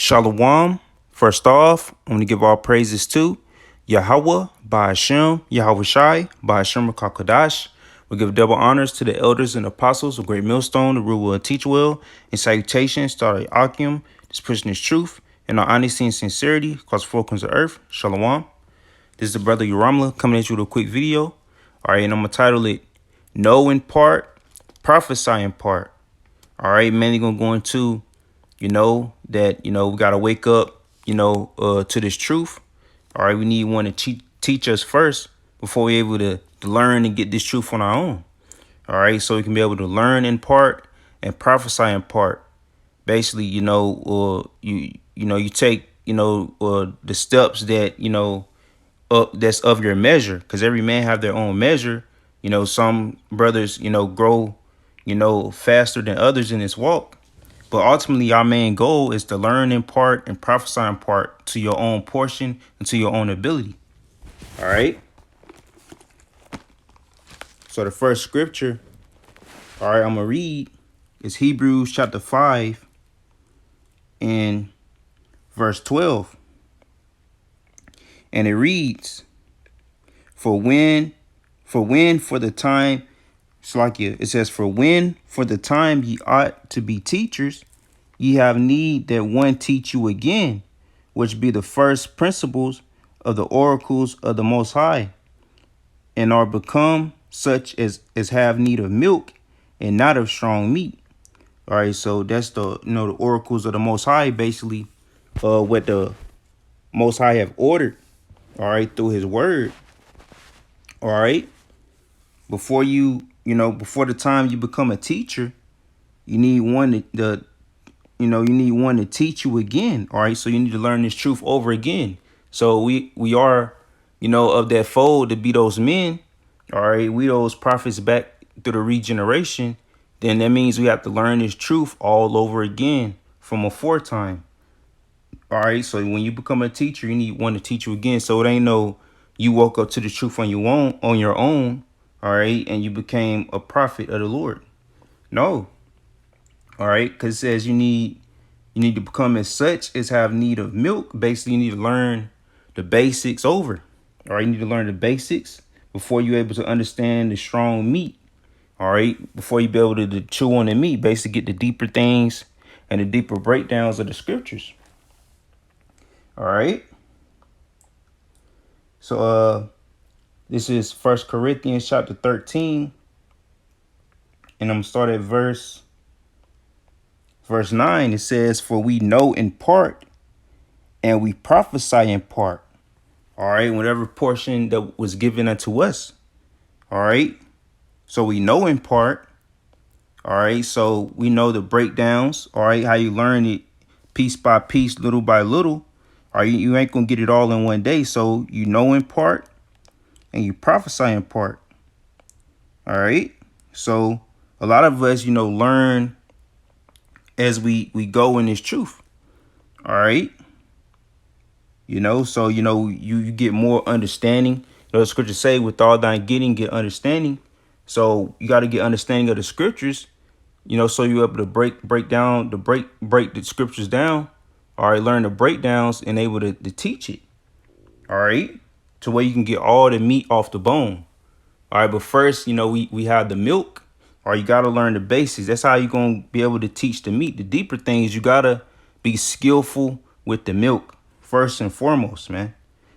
Shalom. First off, I want to give all praises to Yahweh, Ba'ashem, Yahweh Shai, Ba'ashem Kakadash. We give double honors to the elders and apostles of Great Millstone, the rule will teach well, and salutations to our Akim, this pushing his truth, and our honesty and sincerity, cause four comes to earth. Shalom. This is the brother Uramla coming at you with a quick video. All right, and I'm going to title it, Know in Part, Prophesy in Part. All right, mainly going to go into that, we got to wake up, to this truth. All right. We need one to teach us first before we're able to learn and get this truth on our own. All right. So we can be able to learn in part and prophesy in part. Basically, you take, the steps that, that's of your measure, because every man have their own measure. Some brothers, grow, faster than others in this walk. But ultimately, our main goal is to learn in part and prophesy in part to your own portion and to your own ability. All right. So the first scripture, all right, I'm going to read is Hebrews chapter 5 and verse 12. And it reads, for the time, it says, for the time ye ought to be teachers, ye have need that one teach you again, which be the first principles of the oracles of the Most High, and are become such as have need of milk and not of strong meat. All right, so that's the oracles of the Most High, basically, what the Most High have ordered, all right, through His word. All right, before the time you become a teacher, you need one to teach you again. All right. So you need to learn this truth over again. So we are, of that fold to be those men. All right. We those prophets back through the regeneration. Then that means we have to learn this truth all over again from aforetime. All right. So when you become a teacher, you need one to teach you again. So it ain't no you woke up to the truth on your own. All right. And you became a prophet of the Lord. No. All right. Because it says you need to become as such as have need of milk. Basically, you need to learn the basics over. All right. You need to learn the basics before you're able to understand the strong meat. All right. Before you be able to chew on the meat, basically get the deeper things and the deeper breakdowns of the scriptures. All right. So this is 1 Corinthians chapter 13. And I'm going to start at verse 9. It says, for we know in part and we prophesy in part. All right. Whatever portion that was given unto us. All right. So we know in part. All right. So we know the breakdowns. All right. How you learn it piece by piece, little by little. All right. You ain't going to get it all in one day. So you know in part and you prophesy in part. All right. So a lot of us, learn as we go in this truth. All right. So, you get more understanding. The scriptures say with all thine getting, get understanding. So you got to get understanding of the scriptures, so you're able to break the scriptures down. All right. Learn the breakdowns and able to teach it. All right. To where you can get all the meat off the bone. All right. But first, we have the milk. Or you got to learn the basics. That's how you're going to be able to teach the meat. The deeper things, you got to be skillful with the milk first and foremost, man.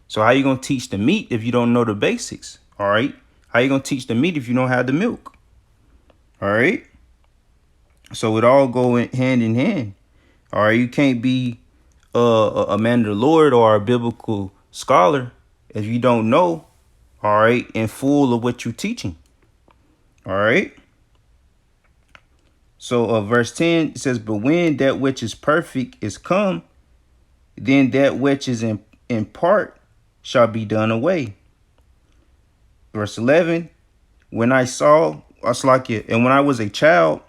So how you going to teach the meat if you don't know the basics? All right. How you going to teach the meat if you don't have the milk? All right. So it all go hand in hand. All right. You can't be a man of the Lord or a biblical scholar if you don't know. All right. And full of what you're teaching. All right. So verse 10 it says, but when that which is perfect is come, then that which is in part shall be done away. Verse 11, when I saw, and when I was a child,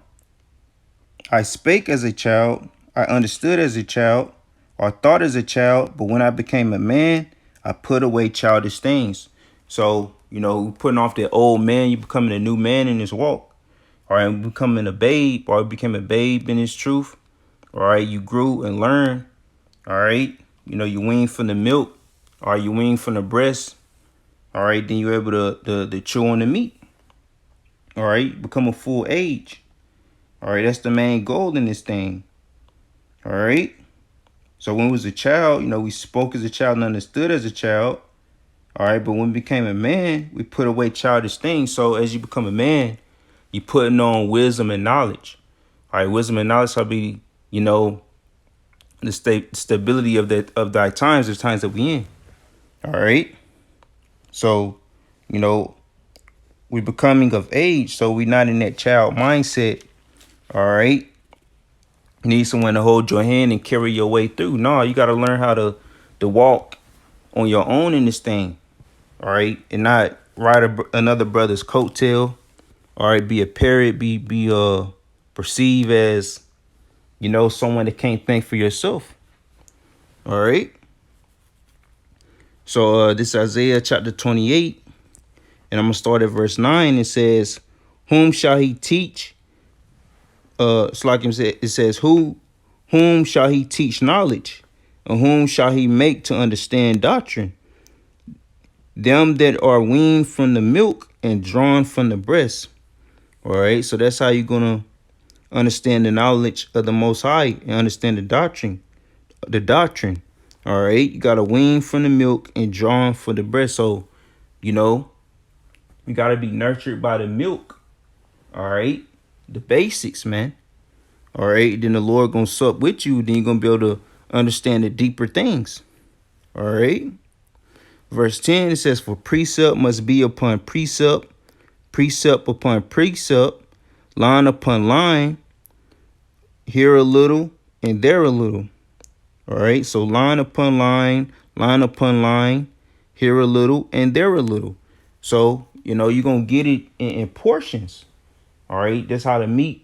I spake as a child, I understood as a child, or thought as a child, but when I became a man, I put away childish things. So, putting off the old man, you becoming a new man in this walk. All right, becoming a babe, or became a babe in his truth. All right, you grew and learned, All right. You wean from the milk, or you wean from the breast. All right. Then you're able to chew on the meat. All right. Become a full age. All right. That's the main goal in this thing. All right. So when we was a child, we spoke as a child and understood as a child. All right. But when we became a man, we put away childish things. So as you become a man, you putting on wisdom and knowledge. All right. Wisdom and knowledge shall be, the stability of thy times, the times that we in. All right. So, we're becoming of age, so we're not in that child mindset. All right. You need someone to hold your hand and carry your way through. No, you got to learn how to walk on your own in this thing. All right. And not ride another brother's coattail. All right. Be a parrot. Be perceived as, someone that can't think for yourself. All right. So this is Isaiah chapter 28. And I'm going to start at verse 9. It says, whom shall he teach? It says, whom shall he teach knowledge? And whom shall he make to understand doctrine? Them that are weaned from the milk and drawn from the breast. All right. So that's how you're going to understand the knowledge of the Most High and understand the doctrine. All right. You got to wean from the milk and drawn from the breast. So, you got to be nurtured by the milk. All right. The basics, man. All right. Then the Lord going to sup with you. Then you're going to be able to understand the deeper things. All right. Verse 10, it says, for precept must be upon precept, precept upon precept, line upon line, here a little and there a little. All right. So line upon line upon line, here a little and there a little. So, you're going to get it in portions. All right. That's how the milk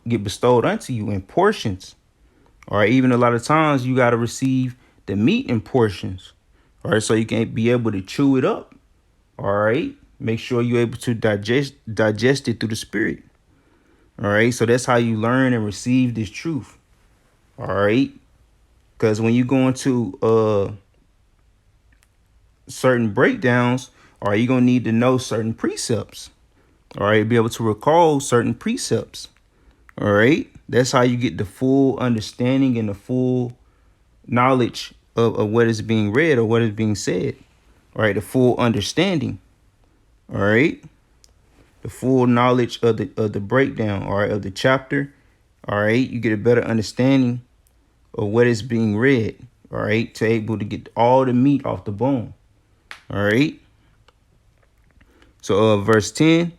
get bestowed unto you in portions. All right. Even a lot of times you got to receive the meat in portions. All right. So you can be able to chew it up. All right. Make sure you're able to digest it through the spirit. All right. So that's how you learn and receive this truth. All right. Because when you go into certain breakdowns, all right, you're going to need to know certain precepts. All right. Be able to recall certain precepts. All right. That's how you get the full understanding and the full knowledge of what is being read or what is being said. All right. The full understanding. All right. The full knowledge of the breakdown. All right. Of the chapter. All right. You get a better understanding of what is being read. All right. To able to get all the meat off the bone. All right. So verse 10.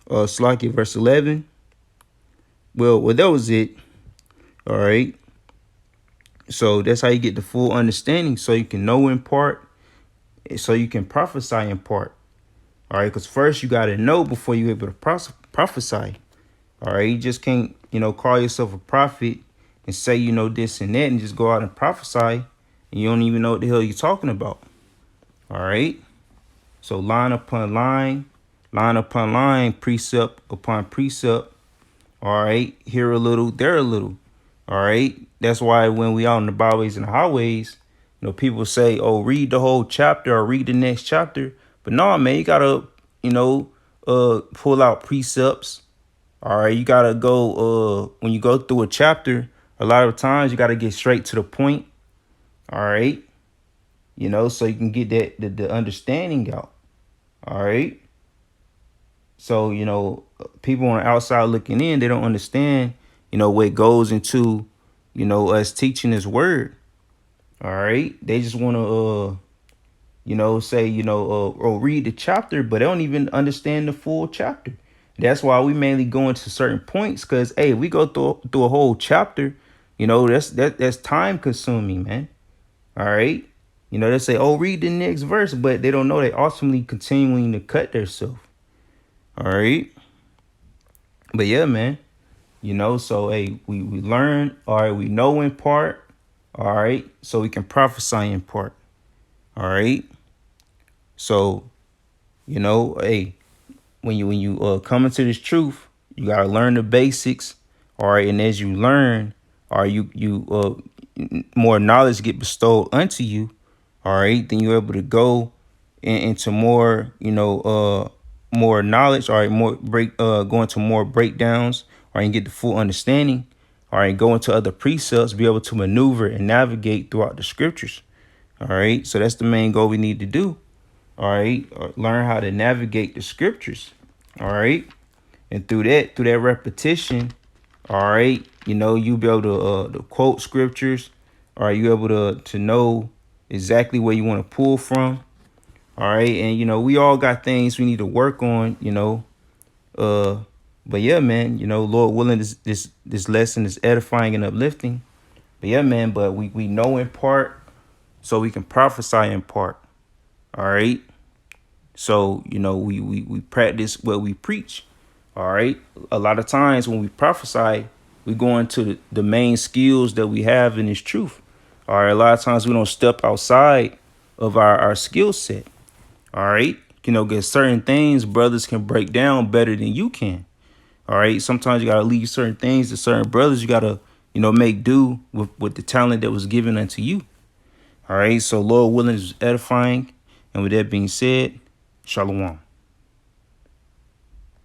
Verse 11. Well, that was it. All right. So that's how you get the full understanding. So you can know in part. So you can prophesy in part. All right. Because first you got to know before you're able to prophesy. All right. You just can't, call yourself a prophet and say, this and that and just go out and prophesy. And you don't even know what the hell you're talking about. All right. So line upon line upon line, precept upon precept. All right. Here a little, there a little. All right. That's why when we out in the byways and the highways, people say, oh, read the whole chapter or read the next chapter. But no, man, you got to, pull out precepts. All right. You got to go when you go through a chapter, a lot of times you got to get straight to the point. All right. So you can get the understanding out. All right. So, people on the outside looking in, they don't understand, what goes into, us teaching this word. All right. They just want to, say, or read the chapter, but they don't even understand the full chapter. That's why we mainly go into certain points because, hey, we go through a whole chapter, that's time consuming, man. All right. They say, oh, read the next verse, but they don't know they ultimately continuing to cut themselves. All right. But yeah, man, so, hey, we learn. All right. We know in part. All right. So we can prophesy in part. All right. So, hey, when you come into this truth, you got to learn the basics. All right. And as you learn, or more knowledge get bestowed unto you, all right, then you're able to go into more, more knowledge, all right, go into more breakdowns, or you get the full understanding, all right, go into other precepts, be able to maneuver and navigate throughout the scriptures. All right, so that's the main goal we need to do. All right, learn how to navigate the scriptures. All right, and through that repetition, all right, you be able to quote scriptures. All right, you able to know exactly where you want to pull from. All right, and we all got things we need to work on. Uh, but yeah, man, Lord willing, this lesson is edifying and uplifting. But yeah, man, but we know in part, so we can prophesy in part. All right. So, we practice what we preach. All right. A lot of times when we prophesy, we go into the main skills that we have in this truth. All right. A lot of times we don't step outside of our skill set. All right. Get certain things brothers can break down better than you can. All right. Sometimes you got to leave certain things to certain brothers. You got to, make do with the talent that was given unto you. All right. So, Lord willing is edifying. And with that being said, Shalom.